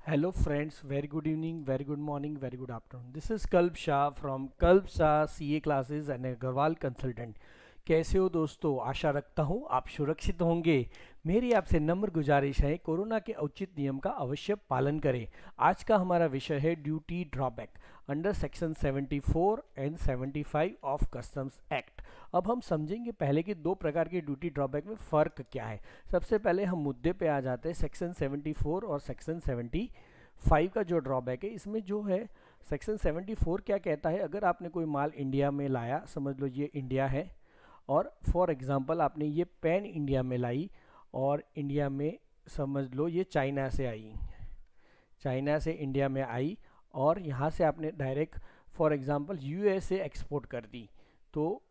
Hello friends, very good evening, very good morning, very good afternoon. This is Kalp Shah from Kalp Shah CA classes and Agarwal consultant. कैसे हो दोस्तों? आशा रखता हूँ आप सुरक्षित होंगे। मेरी आपसे नम्र गुजारिश है कोरोना के उचित नियम का अवश्य पालन करें। आज का हमारा विषय है duty drawback under section 74 and 75 of customs act. अब हम समझेंगे पहले कि दो प्रकार के ड्यूटी ड्रॉबैक में फ़र्क क्या है। सबसे पहले हम मुद्दे पे आ जाते हैं। सेक्शन 74 और सेक्शन 75 का जो ड्रॉबैक है, इसमें जो है सेक्शन 74 क्या कहता है, अगर आपने कोई माल इंडिया में लाया, समझ लो ये इंडिया है और फॉर एग्जांपल आपने ये पेन इंडिया में लाई और इंडिया में समझ लो ये चाइना से आई, चाइना से इंडिया में आई और यहाँ से आपने direct for example USA export कर दी, तो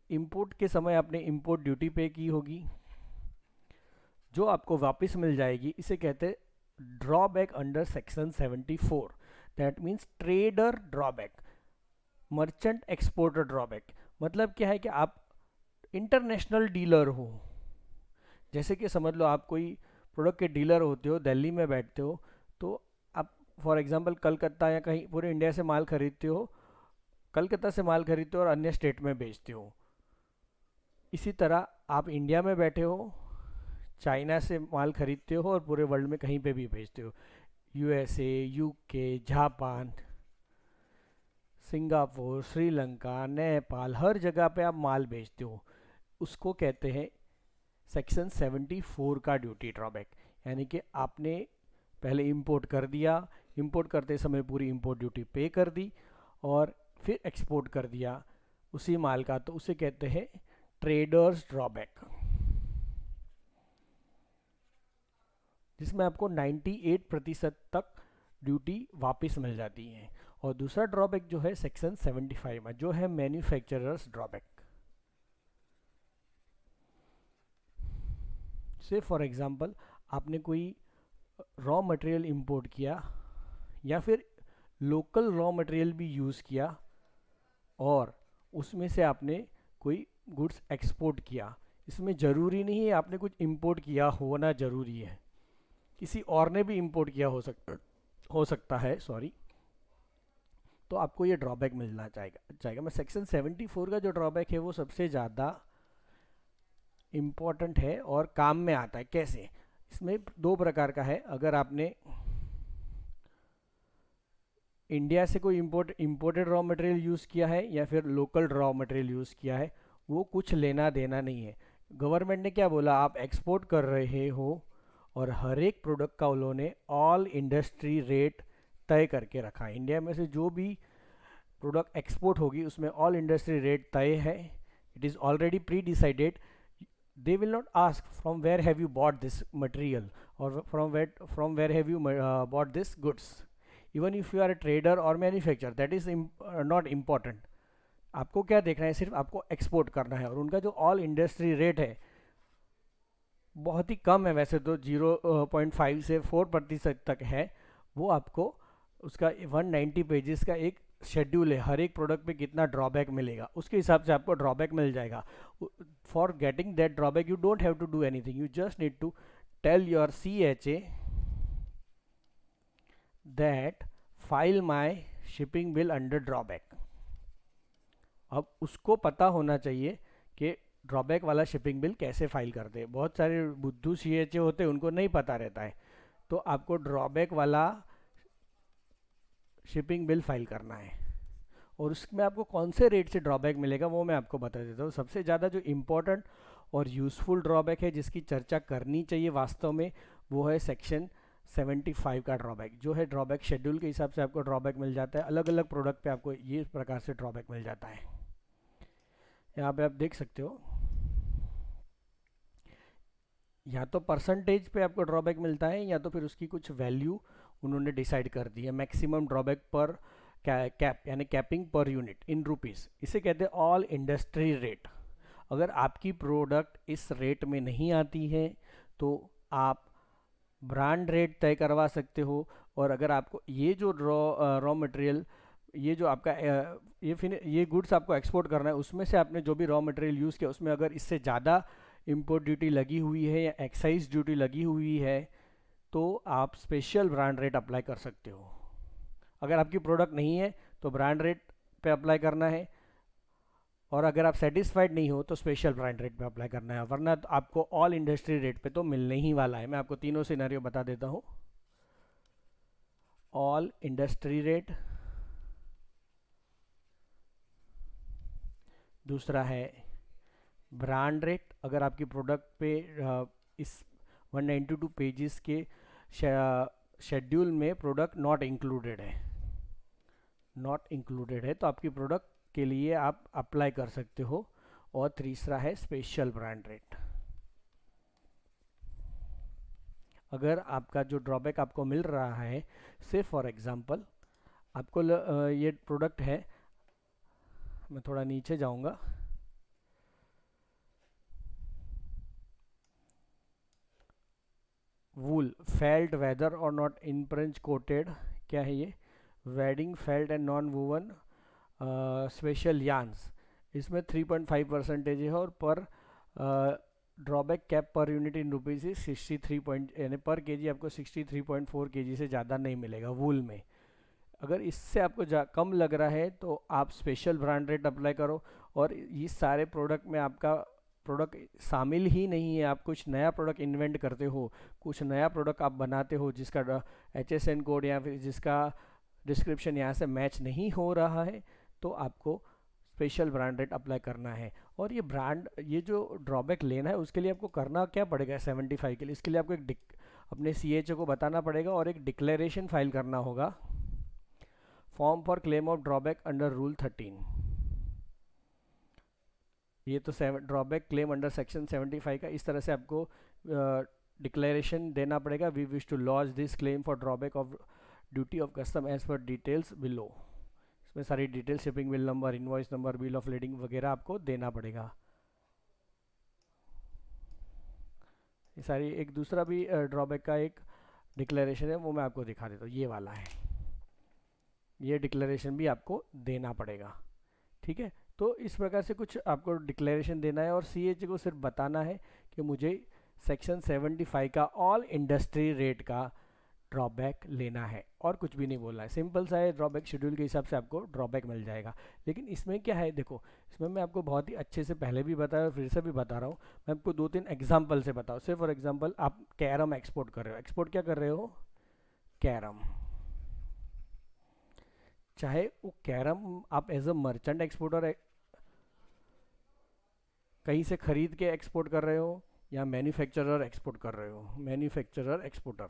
इंपोर्ट के समय आपने इंपोर्ट ड्यूटी पे की होगी, जो आपको वापस मिल जाएगी। इसे कहते हैं drawback under section 74। That means trader drawback, merchant exporter drawback. मतलब क्या है कि आप इंटरनेशनल डीलर हो, जैसे कि समझ लो आप कोई प्रोडक्ट के डीलर होते हो, दिल्ली में बैठते हो, तो आप फॉर एग्जांपल कलकत्ता या कहीं पूरे इंडिया से माल खरीदते हो, कलकत्ता से माल खरीदते हो और अन्य स्टेट में बेचते हो। इसी तरह आप इंडिया में बैठे हो, चाइना से माल खरीदते हो और पूरे वर्ल्ड में कहीं पे भी भेजते हो, USA, UK, Japan, Singapore, Sri Lanka, Nepal, हर जगह पे आप माल भेजते हो। उसको कहते हैं सेक्शन 74 का ड्यूटी ड्रॉबैक। यानी कि आपने पहले इंपोर्ट कर दिया, इंपोर्ट करते समय पूरी इंपोर्ट ड्यूटी पे कर दी और फिर एक्सपोर्ट कर दिया उसी माल का, तो उसे कहते हैं ट्रेडर्स ड्रॉबैक, जिसमें आपको 98% तक ड्यूटी वापस मिल जाती है। और दूसरा ड्रॉबैक जो है सेक्शन 75 में, जो है मैन्युफैक्चरर्स ड्रॉबैक। से फॉर एग्जांपल आपने कोई रॉ मटेरियल इंपोर्ट किया या फिर लोकल रॉ मटेरियल भी यूज़ किया और उसमें से आपने कोई गुड्स एक्सपोर्ट किया। इसमें ज़रूरी नहीं है आपने कुछ इंपोर्ट किया होना ज़रूरी है, किसी और ने भी इंपोर्ट किया हो सकता है, सॉरी, तो आपको ये ड्रॉबैक मिलना चाहेगा। मैं सेक्शन 74 का जो ड्रॉबैक है वो सबसे ज़्यादा इम्पॉर्टेंट है और काम में आता है। कैसे? इसमें दो प्रकार का है। अगर आपने इंडिया से कोई इंपोर्टेड रॉ मटेरियल यूज़ किया है या फिर लोकल रॉ मटेरियल यूज़ किया है, वो कुछ लेना देना नहीं है। गवर्नमेंट ने क्या बोला, आप एक्सपोर्ट कर रहे हो और हर एक प्रोडक्ट का उन्होंने ऑल इंडस्ट्री रेट तय करके रखा है। इंडिया में से जो भी प्रोडक्ट एक्सपोर्ट होगी उसमें ऑल इंडस्ट्री रेट तय है, it is already pre decided. they will not ask from where have you bought this material or from where have you bought this goods. Even if you are a trader or manufacturer, that is not important. आपको क्या देखना है, सिर्फ आपको export करना है। और उनका जो ऑल इंडस्ट्री रेट है बहुत ही कम है, वैसे तो 0.5 से 4% तक है। वो आपको उसका 190 पेजेस का एक शेड्यूल है, हर एक प्रोडक्ट पे कितना ड्रॉबैक मिलेगा उसके हिसाब से आपको ड्रॉबैक मिल जाएगा। For getting that drawback you don't have to do anything, you just need to tell your CHA that file my shipping bill under drawback. अब उसको पता होना चाहिए कि ड्रॉबैक वाला शिपिंग बिल कैसे फाइल करते हैं। बहुत सारे बुद्धू CHA होते हैं, उनको नहीं पता रहता है, तो आपको ड्रॉबैक वाला शिपिंग बिल फाइल करना है। और उसमें आपको कौन से रेट से ड्रॉबैक मिलेगा वो मैं आपको बता देता हूँ। सबसे ज़्यादा जो इम्पोर्टेंट और यूज़फुल ड्रॉबैक है जिसकी चर्चा करनी चाहिए वास्तव में, वो है सेक्शन 75 का ड्रॉबैक, जो है ड्रॉबैक शेड्यूल के हिसाब से आपको ड्रॉबैक मिल जाता है। अलग अलग प्रोडक्ट पे आपको ये प्रकार से ड्रॉबैक मिल जाता है। यहाँ पे आप देख सकते हो, या तो परसेंटेज पे आपको ड्रॉबैक मिलता है या तो फिर उसकी कुछ वैल्यू उन्होंने डिसाइड कर दी है। मैक्सिमम ड्रॉबैक पर कैप यानी capping per unit in rupees, इसे कहते हैं ऑल इंडस्ट्री रेट। अगर आपकी प्रोडक्ट इस रेट में नहीं आती है तो आप ब्रांड रेट तय करवा सकते हो। और अगर आपको ये जो रॉ मटेरियल, ये जो आपका ये गुड्स आपको एक्सपोर्ट करना है, उसमें से आपने जो भी रॉ मटेरियल यूज़ किया उसमें अगर इससे ज़्यादा इंपोर्ट ड्यूटी लगी हुई है या एक्साइज ड्यूटी लगी हुई है तो आप स्पेशल ब्रांड रेट अप्लाई कर सकते हो। अगर आपकी प्रोडक्ट नहीं है तो ब्रांड रेट पे अप्लाई करना है, और अगर आप सेटिस्फाइड नहीं हो तो स्पेशल ब्रांड रेट पे अप्लाई करना है, वरना तो आपको ऑल इंडस्ट्री रेट पे तो मिलने ही वाला है। मैं आपको तीनों सिनेरियो बता देता हूँ। ऑल इंडस्ट्री रेट, दूसरा है ब्रांड रेट। अगर आपकी प्रोडक्ट पे इस 192 पेजेस के शेड्यूल में प्रोडक्ट नॉट इंक्लूडेड है, तो आपकी प्रोडक्ट के लिए आप अप्लाई कर सकते हो। और तीसरा है स्पेशल ब्रांड रेट। अगर आपका जो ड्रॉबैक आपको मिल रहा है, से फॉर एग्जांपल आपको ये प्रोडक्ट है, मैं थोड़ा नीचे जाऊंगा, वूल फेल्ट वेदर और नॉट इनप्रेंच कोटेड, क्या है ये, wedding felt and non woven special yarns. इसमें 3.5% है, और पर drawback cap per unit in rupees 63 point, यानी पर केजी आपको 63.4 केजी से ज़्यादा नहीं मिलेगा वूल में। अगर इससे आपको कम लग रहा है तो आप स्पेशल ब्रांड रेट अप्लाई करो। और इस सारे प्रोडक्ट में आपका प्रोडक्ट शामिल ही नहीं है, आप कुछ नया प्रोडक्ट इन्वेंट करते हो, कुछ नया प्रोडक्ट आप बनाते हो जिसका HSN कोड या फिर जिसका डिस्क्रिप्शन यहाँ से मैच नहीं हो रहा है, तो आपको स्पेशल ब्रांड रेट अप्लाई करना है। और ये जो ड्रॉबैक लेना है उसके लिए आपको करना क्या पड़ेगा 75 के लिए, इसके लिए आपको अपने CHO को बताना पड़ेगा और एक डिक्लेरेशन फाइल करना होगा, form for claim of drawback under rule 13। ये तो ड्रॉबैक क्लेम अंडर सेक्शन 75 का, इस तरह से आपको डिक्लेरेशन देना पड़ेगा। We wish to launch this claim for drawback of duty of custom as per details below. इसमें सारी detail, shipping bill number, invoice number, bill of lading वगैरह आपको देना पड़ेगा। ये सारी, एक दूसरा भी ड्रॉबैक का एक डिक्लेरेशन है, वो मैं आपको दिखा देता हूँ, ये वाला है। ये डिक्लेरेशन भी आपको देना पड़ेगा, ठीक है। तो इस प्रकार से कुछ आपको डिक्लेरेशन देना है, और CHO को सिर्फ बताना है कि मुझे सेक्शन 75 का ऑल इंडस्ट्री रेट का ड्रॉबैक लेना है, और कुछ भी नहीं बोलना है। सिंपल सा है, ड्रॉबैक शेड्यूल के हिसाब से आपको ड्रॉबैक मिल जाएगा। लेकिन इसमें क्या है, देखो, इसमें मैं आपको बहुत ही अच्छे से पहले भी बताया और फिर से भी बता रहा हूँ। मैं आपको 2-3 एग्जाम्पल से बताऊँ। से फॉर एग्जाम्पल आप कैरम एक्सपोर्ट कर रहे हो, एक्सपोर्ट क्या कर रहे हो, कैरम। चाहे वो कैरम आप एज अ मर्चेंट एक्सपोर्टर कहीं से खरीद के एक्सपोर्ट कर रहे हो, या मैन्युफैक्चरर एक्सपोर्ट कर रहे हो, मैन्युफैक्चरर एक्सपोर्टर,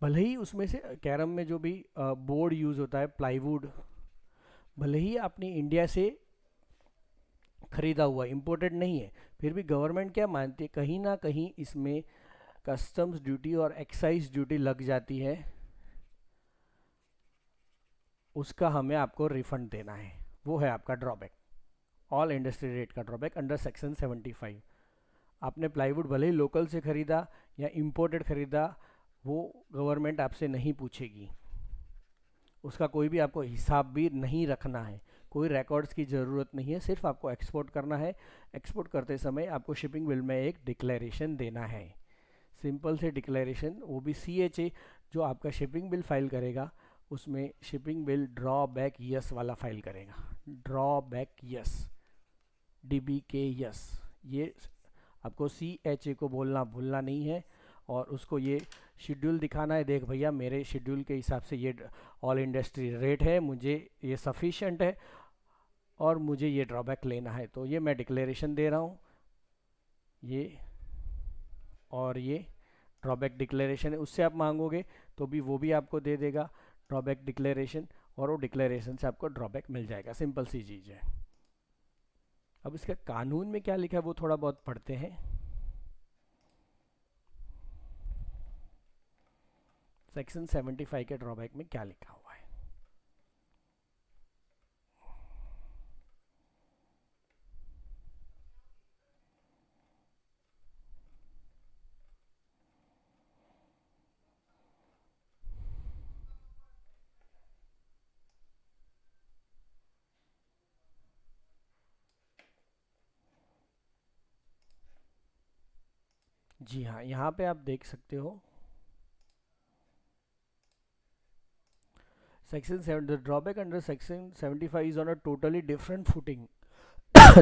भले ही उसमें से कैरम में जो भी बोर्ड यूज़ होता है, प्लाईवुड, भले ही आपने इंडिया से खरीदा हुआ, इंपोर्टेड नहीं है, फिर भी गवर्नमेंट क्या मानती है, कहीं ना कहीं इसमें कस्टम्स ड्यूटी और एक्साइज ड्यूटी लग जाती है, उसका हमें आपको रिफंड देना है। वो है आपका ड्रॉबैक, ऑल इंडस्ट्री रेट का ड्रॉबैक अंडर सेक्शन 75। आपने प्लाईवुड भले ही लोकल से खरीदा या इंपोर्टेड खरीदा, वो गवर्नमेंट आपसे नहीं पूछेगी, उसका कोई भी आपको हिसाब भी नहीं रखना है, कोई रिकॉर्ड्स की ज़रूरत नहीं है, सिर्फ आपको एक्सपोर्ट करना है। एक्सपोर्ट करते समय आपको शिपिंग बिल में एक डिक्लेरेशन देना है, सिंपल से डिक्लेरेशन, वो भी CHA जो आपका शिपिंग बिल फाइल करेगा, उसमें शिपिंग बिल ड्रॉबैक यस वाला फाइल करेगा, ड्रॉबैक यस, DBK यस। ये आपको CHA को बोलना भूलना नहीं है, और उसको ये शेड्यूल दिखाना है, देख भैया मेरे शेड्यूल के हिसाब से ये ऑल इंडस्ट्री रेट है, मुझे ये सफिशेंट है, और मुझे ये ड्रॉबैक लेना है। तो ये मैं डिक्लेरेशन दे रहा हूँ, ये और ये ड्रॉबैक डिक्लेरेशन है। उससे आप मांगोगे तो भी वो भी आपको दे देगा ड्रॉबैक डिक्लेरेशन, और वो डिक्लेरेशन से आपको ड्रॉबैक मिल जाएगा। सिंपल सी चीज़ है। अब इसका कानून में क्या लिखा है वो थोड़ा बहुत पढ़ते हैं। सेक्शन 75 के ड्रॉबैक में क्या लिखा हुआ है, जी हाँ, यहाँ पे आप देख सकते हो section 7, the drawback under section 75 is on a totally different footing.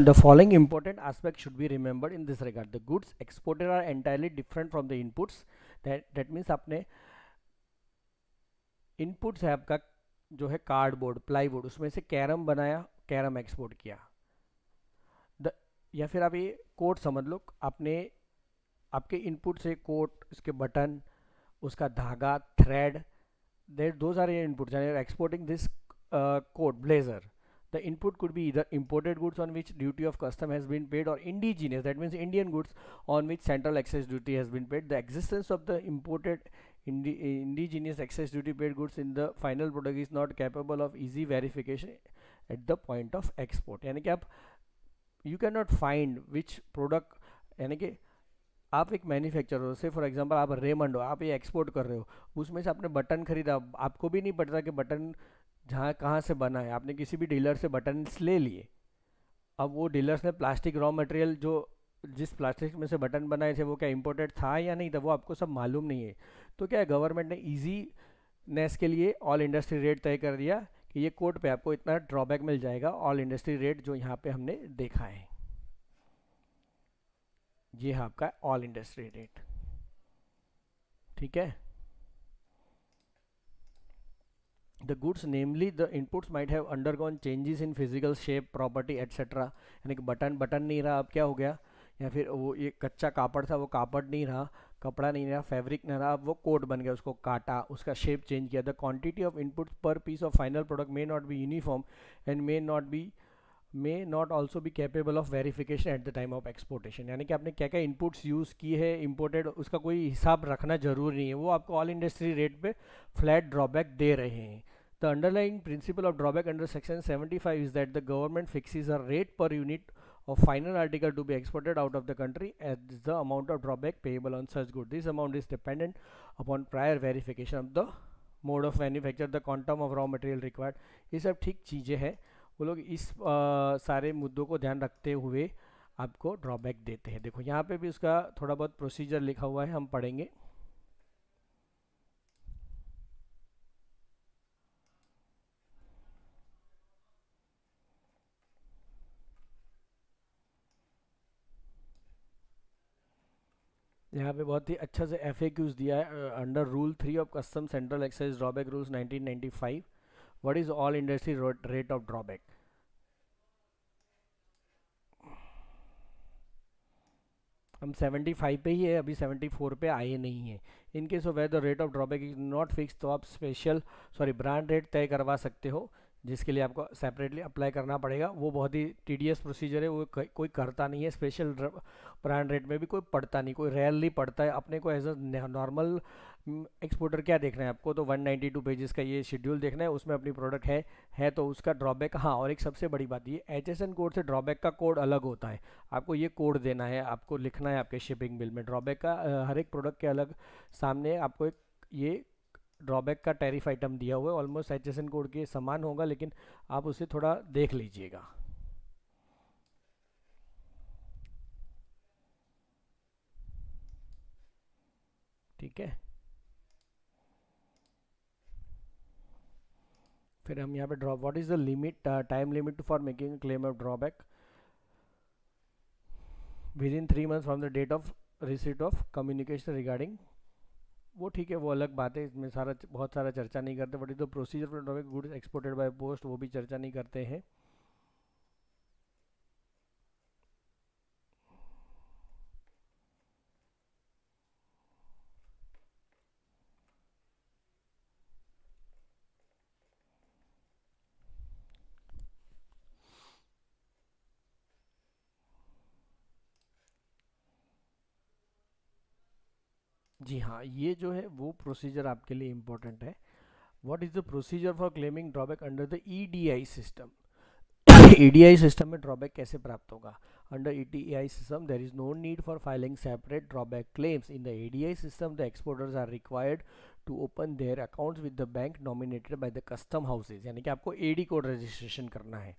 The following important aspects should be remembered in this regard. The goods exported are entirely different from the inputs. That means आपने inputs है आपका जो है cardboard plywood, उसमें से carrom बनाया, carrom export किया। The या फिर आप ये कोट समझ लो, आपने आपके इनपुट से कोट, इसके बटन, उसका धागा, thread, there those are your inputs and you're exporting this coat blazer. The input could be either imported goods on which duty of custom has been paid, or indigenous, that means Indian goods on which central excise duty has been paid. The existence of the imported indigenous excise duty paid goods in the final product is not capable of easy verification at the point of export. यानी कि आप you cannot find which product, यानी कि आप एक manufacturer हो, से for example आप रेमंड हो, आप ये एक्सपोर्ट कर रहे हो, उसमें से आपने बटन खरीदा, आपको भी नहीं पता कि बटन जहाँ कहाँ से बना है, आपने किसी भी डीलर से बटन ले लिए। अब वो डीलर्स ने प्लास्टिक रॉ मटेरियल जो जिस प्लास्टिक में से बटन बनाए थे वो क्या इंपोर्टेड था या नहीं था, वो आपको सब मालूम नहीं है। तो क्या है, गवर्नमेंट ने ईजीनेस के लिए ऑल इंडस्ट्री रेट तय कर दिया कि ये कोड पे आपको इतना ड्रॉबैक मिल जाएगा, ऑल इंडस्ट्री रेट जो यहाँ पे हमने देखा है, ये है आपका ऑल इंडस्ट्री रेट। ठीक है। The goods, namely the inputs, might have undergone changes in physical shape, property, etc. यानी कि बटन बटन नहीं रहा, अब क्या हो गया, या फिर वो ये कच्चा कापड़ था वो कापड़ नहीं रहा, कपड़ा नहीं रहा, फैब्रिक नहीं रहा, अब वो कोट बन गया, उसको काटा, उसका शेप चेंज किया। The quantity of inputs per piece of final product may not be uniform and may not also be capable of verification at the time of exportation. यानी कि आपने क्या क्या इनपुट्स यूज़ की है इम्पोर्टेड, उसका कोई हिसाब रखना जरूरी नहीं है, वो आपको ऑल इंडस्ट्री रेट पे फ्लैट ड्रॉबैक दे रहे हैं। The underlying principle of drawback under section 75 is that the government fixes a rate per unit of final article to be exported out of the country as the amount of drawback payable on such good. This amount is dependent upon prior verification of the mode of manufacture, the quantum of raw material required. ये सब ठीक चीज़ें हैं, वो लोग इस सारे मुद्दों को ध्यान रखते हुए आपको ड्रॉबैक देते हैं। देखो यहाँ पे भी उसका थोड़ा बहुत प्रोसीजर लिखा हुआ है, हम पढ़ेंगे। यहाँ पे बहुत ही अच्छा से FAQs दिया है under rule 3 of custom central excise drawback rules 1995। What is all industry rate of drawback. हम 75 पे ही है, अभी 74 पे आए नहीं है। In case of where the rate of drawback is not fix, तो आप ब्रांड रेट तय करवा सकते हो, जिसके लिए आपको सेपरेटली अप्लाई करना पड़ेगा। वो बहुत ही टीडियस प्रोसीजर है, वो कोई करता नहीं है। स्पेशल ब्रांड रेट में भी कोई पढ़ता नहीं, कोई रेयरली पढ़ता है। अपने को एज अ नॉर्मल एक्सपोर्टर क्या देखना है आपको, तो 192 पेजेस का ये शेड्यूल देखना है, उसमें अपनी प्रोडक्ट है तो उसका ड्रॉबैक। हाँ, और एक सबसे बड़ी बात, ये HSN कोड से ड्रॉबैक का कोड अलग होता है, आपको ये कोड देना है, आपको लिखना है आपके शिपिंग बिल में। ड्रॉबैक का हर एक प्रोडक्ट के अलग सामने आपको एक ये ड्रॉबैक का टैरिफ आइटम दिया हुआ है, ऑलमोस्ट HSN कोड के समान होगा, लेकिन आप उसे थोड़ा देख लीजिएगा। ठीक है। फिर हम यहाँ पे drop, what is the limit, time limit for making claim of drawback within 3 months from the date of receipt of communication regarding. वो ठीक है, वो अलग बात है, इसमें बहुत सारा चर्चा नहीं करते। What is the procedure for drawback goods exported by post, वो भी चर्चा नहीं करते हैं। जी हाँ, ये जो है वो प्रोसीजर आपके लिए इम्पोर्टेंट है। What is the procedure for claiming drawback under the EDI system. EDI system में ड्रॉबैक कैसे प्राप्त होगा। Under EDI system there is no need for filing separate drawback claims. In the EDI system the exporters are required to open their accounts with the bank nominated by the custom houses. यानी कि आपको AD code registration करना है,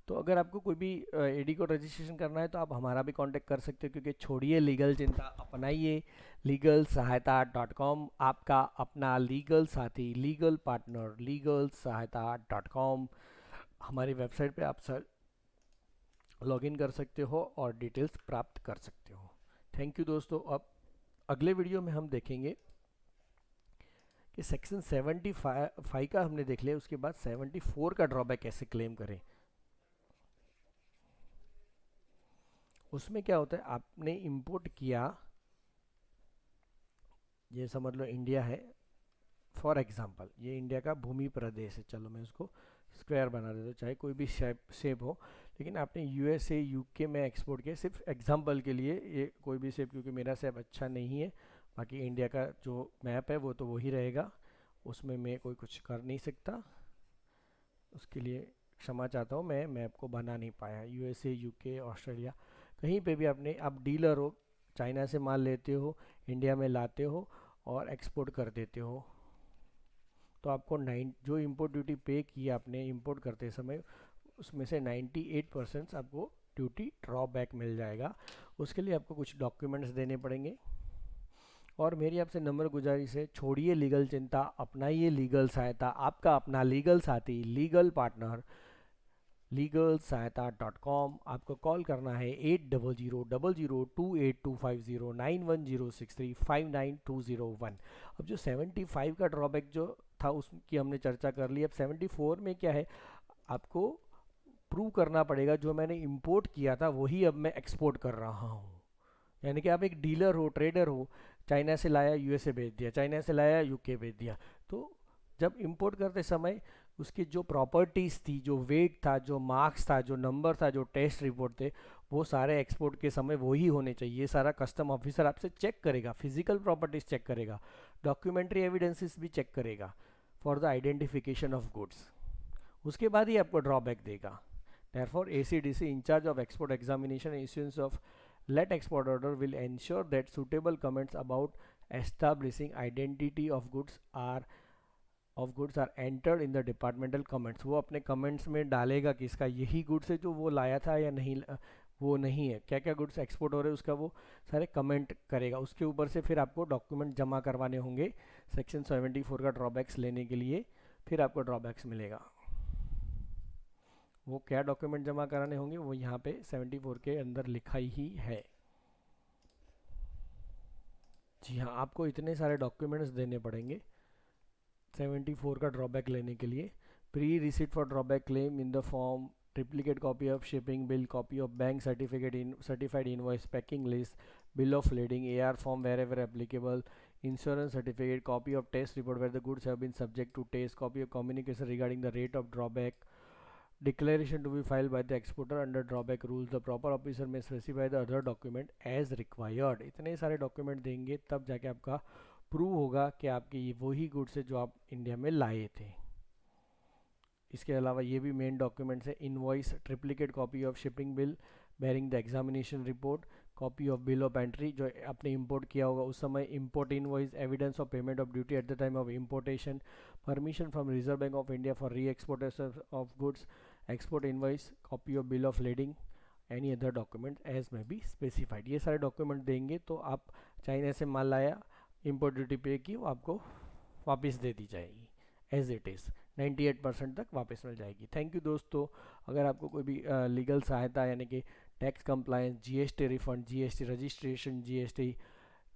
तो अगर आपको कोई भी एडी को रजिस्ट्रेशन करना है तो आप हमारा भी कांटेक्ट कर सकते हो, क्योंकि छोड़िए लीगल चिंता, अपनाइए लीगल सहायता .com, आपका अपना लीगल साथी, लीगल पार्टनर, लीगल सहायता .com। हमारी वेबसाइट पे आप सर लॉगिन कर सकते हो और डिटेल्स प्राप्त कर सकते हो। थैंक यू दोस्तों। अब अगले वीडियो में हम देखेंगे कि सेक्शन 75 का हमने देख लिया, उसके बाद 74 का ड्रॉबैक कैसे क्लेम करें। उसमें क्या होता है, आपने इंपोर्ट किया, ये समझ लो इंडिया है, फॉर एग्जांपल ये इंडिया का भूमि प्रदेश है, चलो मैं उसको स्क्वायर बना देता हूँ, चाहे कोई भी शेप हो, लेकिन आपने यूएसए यूके में एक्सपोर्ट किया, सिर्फ एग्जांपल के लिए, ये कोई भी शेप, क्योंकि मेरा शेप अच्छा नहीं है, बाकी इंडिया का जो मैप है वो तो वही रहेगा, उसमें मैं कोई कुछ कर नहीं सकता, उसके लिए क्षमा चाहता हूँ, मैं मैप को बना नहीं पाया। यूएसए यूके ऑस्ट्रेलिया कहीं पे भी आपने, आप डीलर हो, चाइना से माल लेते हो, इंडिया में लाते हो और एक्सपोर्ट कर देते हो, तो आपको जो इंपोर्ट ड्यूटी पे की आपने इंपोर्ट करते समय, उसमें से 98% आपको ड्यूटी ड्रॉबैक मिल जाएगा। उसके लिए आपको कुछ डॉक्यूमेंट्स देने पड़ेंगे, और मेरी आपसे नम्र गुजारिश है, छोड़िए लीगल चिंता, अपनाइए लीगल सहायता, आपका अपना लीगल साथी, लीगल पार्टनर, लीगल सहायता .com। आपको कॉल करना है 8000222825091063592201। अब जो 75 का ड्रॉबैक जो था उसकी हमने चर्चा कर ली। अब 74 में क्या है, आपको प्रूव करना पड़ेगा जो मैंने इंपोर्ट किया था वही अब मैं एक्सपोर्ट कर रहा हूँ। यानी कि आप एक डीलर हो, ट्रेडर हो, चाइना से लाया यूएसए भेज दिया, चाइना से लाया यूके भेज दिया, तो जब इंपोर्ट करते समय उसकी जो प्रॉपर्टीज़ थी, जो वेट था, जो मार्क्स था, जो नंबर था, जो टेस्ट रिपोर्ट थे, वो सारे एक्सपोर्ट के समय वही होने चाहिए। ये सारा कस्टम ऑफिसर आपसे चेक करेगा, फिजिकल प्रॉपर्टीज़ चेक करेगा, डॉक्यूमेंट्री एविडेंसेस भी चेक करेगा for the identification of goods, उसके बाद ही आपको ड्रॉबैक देगा। Therefore, ACDC in charge of export examination and issuance of let export order will ensure that suitable comments about establishing identity of goods are entered in the departmental comments। वो अपने comments में डालेगा कि इसका यही goods है जो वो लाया था या नहीं, वो नहीं है, क्या क्या गुड्स एक्सपोर्ट हो रहे हैं उसका वो सारे कमेंट करेगा। उसके ऊपर से फिर आपको डॉक्यूमेंट जमा करवाने होंगे सेक्शन 74 का ड्रॉबैक्स लेने के लिए, फिर आपको ड्रॉबैक्स मिलेगा। वो क्या डॉक्यूमेंट जमा कराने होंगे वो यहाँ पे 74 के अंदर लिखा ही है। जी हाँ, आपको इतने सारे डॉक्यूमेंट्स देने पड़ेंगे 74 का ड्रॉबैक लेने के लिए। Pre receipt for drawback claim in the form triplicate copy of shipping bill, copy of bank certified invoice, packing list, bill of lading, AR form wherever applicable, insurance certificate, copy of test report where the goods have been subject to test, copy of communication regarding the rate of drawback, declaration to be filed by the exporter under drawback rules, the proper officer may specify the other document as required। इतने सारे document देंगे तब जाके आपका prove होगा कि आपके ये वही गुड्स है जो आप इंडिया में लाए थे। इसके अलावा ये भी मेन डॉक्यूमेंट्स है, invoice, triplicate copy of shipping bill bearing the examination report, copy of bill of entry जो आपने इंपोर्ट किया होगा उस समय, import invoice, evidence of payment of duty at the time of importation, permission from Reserve Bank of India for re exportation of goods, export invoice, copy of bill of lading, any other document as may be specified. ये सारे document देंगे तो आप China से माल लाया, import duty पे की, वो आपको वापस दे दी जाएगी एज इट इज़, 98% तक वापस मिल जाएगी। थैंक यू दोस्तों। अगर आपको कोई भी लीगल सहायता यानी कि tax compliance, GST refund, GST registration, GST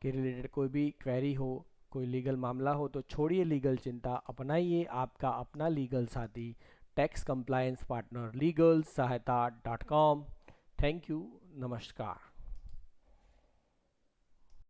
के रिलेटेड कोई भी क्वेरी हो, कोई लीगल मामला हो, तो छोड़िए लीगल चिंता, अपनाइए आपका अपना लीगल साथी, टैक्स कंप्लायंस पार्टनर, लीगल सहायता .com। थैंक यू, नमस्कार।